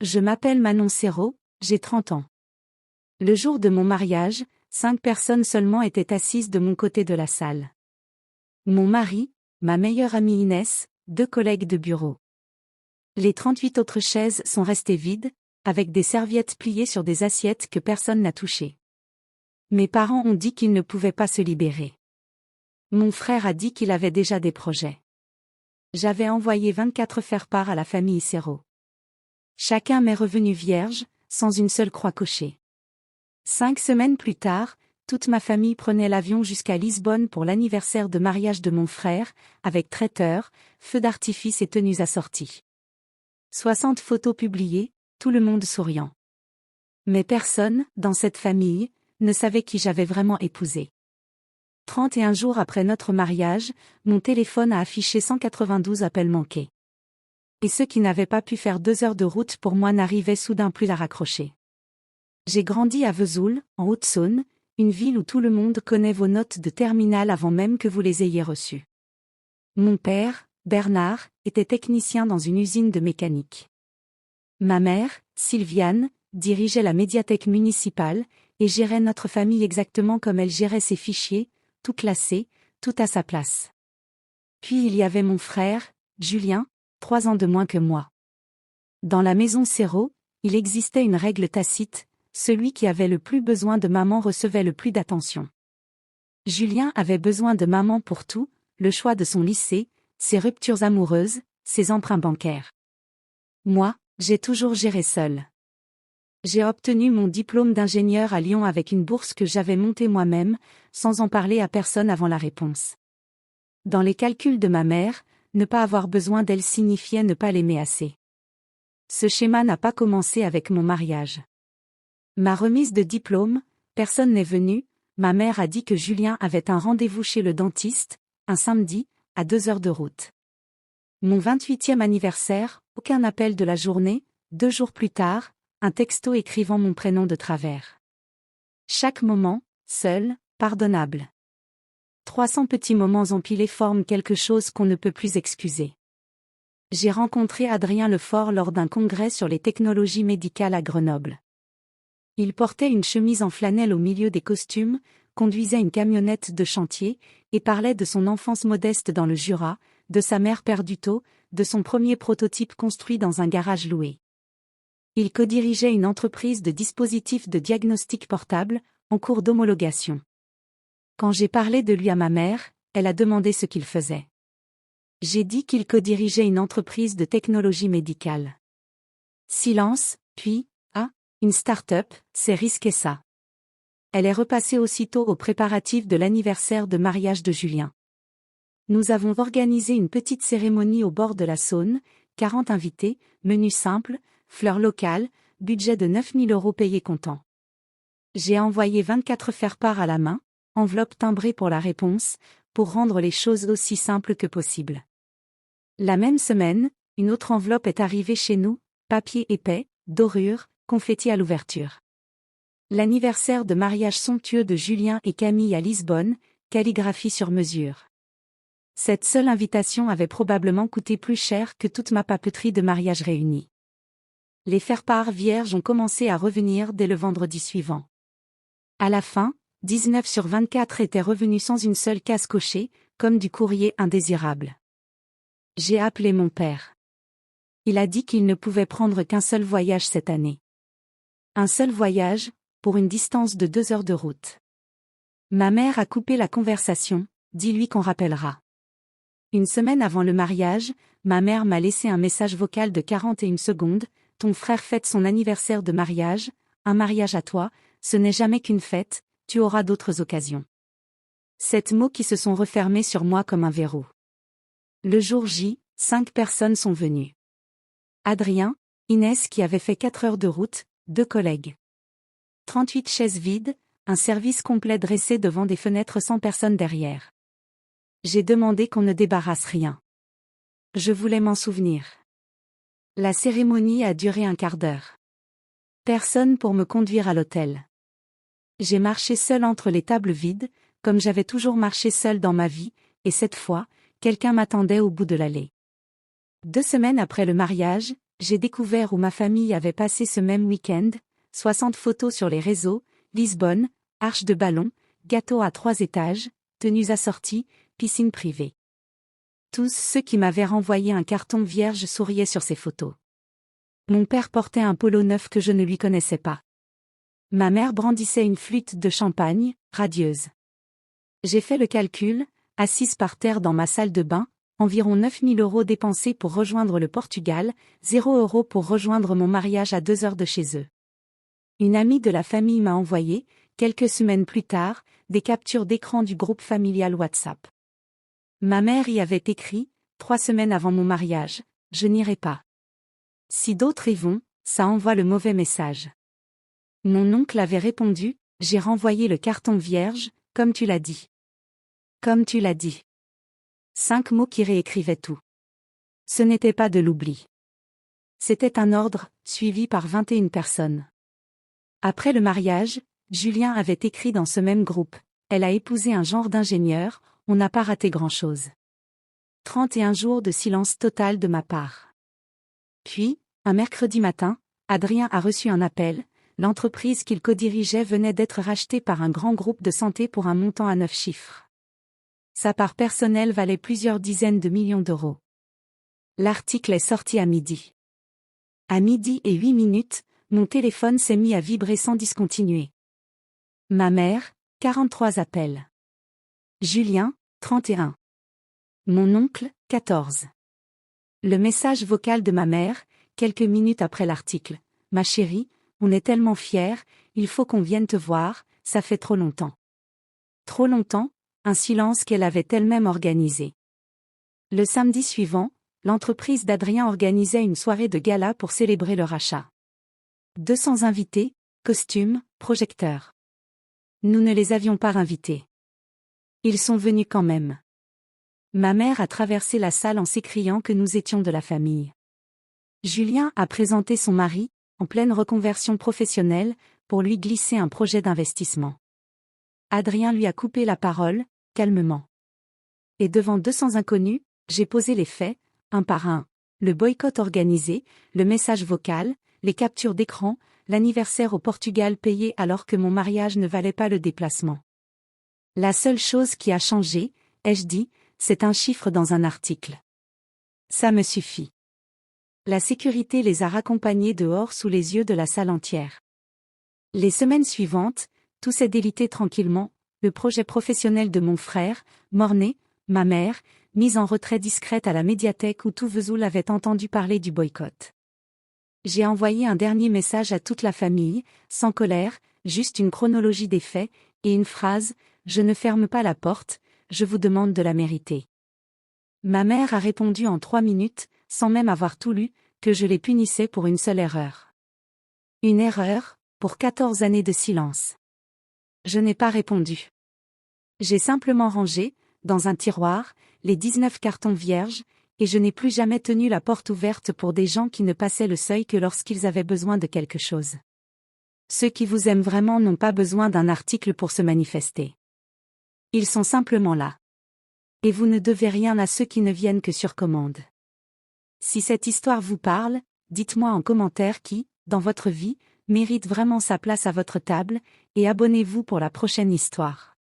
Je m'appelle Manon Serrault, j'ai 30 ans. Le jour de mon mariage, 5 personnes seulement étaient assises de mon côté de la salle. Mon mari, ma meilleure amie Inès, 2 collègues de bureau. Les 38 autres chaises sont restées vides, avec des serviettes pliées sur des assiettes que personne n'a touchées. Mes parents ont dit qu'ils ne pouvaient pas se libérer. Mon frère a dit qu'il avait déjà des projets. J'avais envoyé 24 faire-part à la famille Serrault. Chacun m'est revenu vierge, sans une seule croix cochée. 5 semaines plus tard, toute ma famille prenait l'avion jusqu'à Lisbonne pour l'anniversaire de mariage de mon frère, avec traiteur, feux d'artifice et tenues assorties. 60 photos publiées, tout le monde souriant. Mais personne, dans cette famille, ne savait qui j'avais vraiment épousé. 31 jours après notre mariage, mon téléphone a affiché 192 appels manqués. Et ceux qui n'avaient pas pu faire 2 heures de route pour moi n'arrivaient soudain plus à raccrocher. J'ai grandi à Vesoul, en Haute-Saône, une ville où tout le monde connaît vos notes de terminale avant même que vous les ayez reçues. Mon père, Bernard, était technicien dans une usine de mécanique. Ma mère, Sylviane, dirigeait la médiathèque municipale et gérait notre famille exactement comme elle gérait ses fichiers, tout classé, tout à sa place. Puis il y avait mon frère, Julien, 3 ans de moins que moi. Dans la maison Serrault, il existait une règle tacite, celui qui avait le plus besoin de maman recevait le plus d'attention. Julien avait besoin de maman pour tout, le choix de son lycée, ses ruptures amoureuses, ses emprunts bancaires. Moi, j'ai toujours géré seule. J'ai obtenu mon diplôme d'ingénieur à Lyon avec une bourse que j'avais montée moi-même, sans en parler à personne avant la réponse. Dans les calculs de ma mère, ne pas avoir besoin d'elle signifiait ne pas l'aimer assez. Ce schéma n'a pas commencé avec mon mariage. Ma remise de diplôme, personne n'est venu, ma mère a dit que Julien avait un rendez-vous chez le dentiste, un samedi, à 2 heures de route. Mon 28e anniversaire, aucun appel de la journée, 2 jours plus tard, un texto écrivant mon prénom de travers. Chaque moment, seul, pardonnable. 300 petits moments empilés forment quelque chose qu'on ne peut plus excuser. J'ai rencontré Adrien Lefort lors d'un congrès sur les technologies médicales à Grenoble. Il portait une chemise en flanelle au milieu des costumes, conduisait une camionnette de chantier, et parlait de son enfance modeste dans le Jura, de sa mère perdue tôt, de son premier prototype construit dans un garage loué. Il codirigeait une entreprise de dispositifs de diagnostic portable, en cours d'homologation. Quand j'ai parlé de lui à ma mère, elle a demandé ce qu'il faisait. J'ai dit qu'il codirigeait une entreprise de technologie médicale. Silence, puis, une start-up, c'est risqué ça. Elle est repassée aussitôt aux préparatifs de l'anniversaire de mariage de Julien. Nous avons organisé une petite cérémonie au bord de la Saône, 40 invités, menu simple, fleurs locales, budget de 9 000 € payé comptant. J'ai envoyé 24 faire-part à la main, enveloppe timbrée pour la réponse, pour rendre les choses aussi simples que possible. La même semaine, une autre enveloppe est arrivée chez nous, papier épais, dorure, confetti à l'ouverture. L'anniversaire de mariage somptueux de Julien et Camille à Lisbonne, calligraphie sur mesure. Cette seule invitation avait probablement coûté plus cher que toute ma papeterie de mariage réunie. Les faire-part vierges ont commencé à revenir dès le vendredi suivant. À la fin, 19 sur 24 étaient revenus sans une seule case cochée, comme du courrier indésirable. J'ai appelé mon père. Il a dit qu'il ne pouvait prendre qu'un seul voyage cette année. Un seul voyage, pour une distance de 2 heures de route. Ma mère a coupé la conversation, dis-lui qu'on rappellera. Une semaine avant le mariage, ma mère m'a laissé un message vocal de 41 secondes, ton frère fête son anniversaire de mariage, un mariage à toi, ce n'est jamais qu'une fête, tu auras d'autres occasions. 7 mots qui se sont refermés sur moi comme un verrou. Le jour J, 5 personnes sont venues. Adrien, Inès qui avait fait 4 heures de route, 2 collègues. 38 chaises vides, un service complet dressé devant des fenêtres sans personne derrière. J'ai demandé qu'on ne débarrasse rien. Je voulais m'en souvenir. La cérémonie a duré un quart d'heure. Personne pour me conduire à l'hôtel. J'ai marché seule entre les tables vides, comme j'avais toujours marché seule dans ma vie, et cette fois, quelqu'un m'attendait au bout de l'allée. 2 semaines après le mariage, j'ai découvert où ma famille avait passé ce même week-end, 60 photos sur les réseaux, Lisbonne, arche de ballon, gâteau à 3 étages, tenues assorties, piscine privée. Tous ceux qui m'avaient renvoyé un carton vierge souriaient sur ces photos. Mon père portait un polo neuf que je ne lui connaissais pas. Ma mère brandissait une flûte de champagne, radieuse. J'ai fait le calcul, assise par terre dans ma salle de bain, environ 9 000 € dépensés pour rejoindre le Portugal, 0 € pour rejoindre mon mariage à 2 heures de chez eux. Une amie de la famille m'a envoyé, quelques semaines plus tard, des captures d'écran du groupe familial WhatsApp. Ma mère y avait écrit, 3 semaines avant mon mariage, « Je n'irai pas. Si d'autres y vont, ça envoie le mauvais message. » Mon oncle avait répondu, « J'ai renvoyé le carton vierge, comme tu l'as dit. » Comme tu l'as dit. 5 mots qui réécrivaient tout. Ce n'était pas de l'oubli. C'était un ordre, suivi par 21 personnes. Après le mariage, Julien avait écrit dans ce même groupe, « Elle a épousé un genre d'ingénieur, on n'a pas raté grand-chose. » 31 jours de silence total de ma part. Puis, un mercredi matin, Adrien a reçu un appel, l'entreprise qu'il co-dirigeait venait d'être rachetée par un grand groupe de santé pour un montant à 9 chiffres. Sa part personnelle valait plusieurs dizaines de millions d'euros. L'article est sorti à midi. À 12h08, mon téléphone s'est mis à vibrer sans discontinuer. Ma mère, 43 appels. Julien, 31. Mon oncle, 14. Le message vocal de ma mère, quelques minutes après l'article. « Ma chérie, on est tellement fiers, il faut qu'on vienne te voir, ça fait trop longtemps. » Trop longtemps, un silence qu'elle avait elle-même organisé. Le samedi suivant, l'entreprise d'Adrien organisait une soirée de gala pour célébrer le rachat. 200 invités, costumes, projecteurs. Nous ne les avions pas invités. Ils sont venus quand même. Ma mère a traversé la salle en s'écriant que nous étions de la famille. Julien a présenté son mari, en pleine reconversion professionnelle, pour lui glisser un projet d'investissement. Adrien lui a coupé la parole, calmement. Et devant 200 inconnus, j'ai posé les faits, un par un. Le boycott organisé, le message vocal, les captures d'écran, l'anniversaire au Portugal payé alors que mon mariage ne valait pas le déplacement. La seule chose qui a changé, ai-je dit, c'est un chiffre dans un article. Ça me suffit. La sécurité les a raccompagnés dehors sous les yeux de la salle entière. Les semaines suivantes, tout s'est délité tranquillement, le projet professionnel de mon frère, mort-né, ma mère, mise en retrait discrète à la médiathèque où tout Vesoul avait entendu parler du boycott. J'ai envoyé un dernier message à toute la famille, sans colère, juste une chronologie des faits, et une phrase, « Je ne ferme pas la porte, je vous demande de la mériter. » Ma mère a répondu en 3 minutes, sans même avoir tout lu, que je les punissais pour une seule erreur. Une erreur, pour 14 années de silence. Je n'ai pas répondu. J'ai simplement rangé, dans un tiroir, les 19 cartons vierges, et je n'ai plus jamais tenu la porte ouverte pour des gens qui ne passaient le seuil que lorsqu'ils avaient besoin de quelque chose. Ceux qui vous aiment vraiment n'ont pas besoin d'un article pour se manifester. Ils sont simplement là. Et vous ne devez rien à ceux qui ne viennent que sur commande. Si cette histoire vous parle, dites-moi en commentaire qui, dans votre vie, mérite vraiment sa place à votre table, et abonnez-vous pour la prochaine histoire.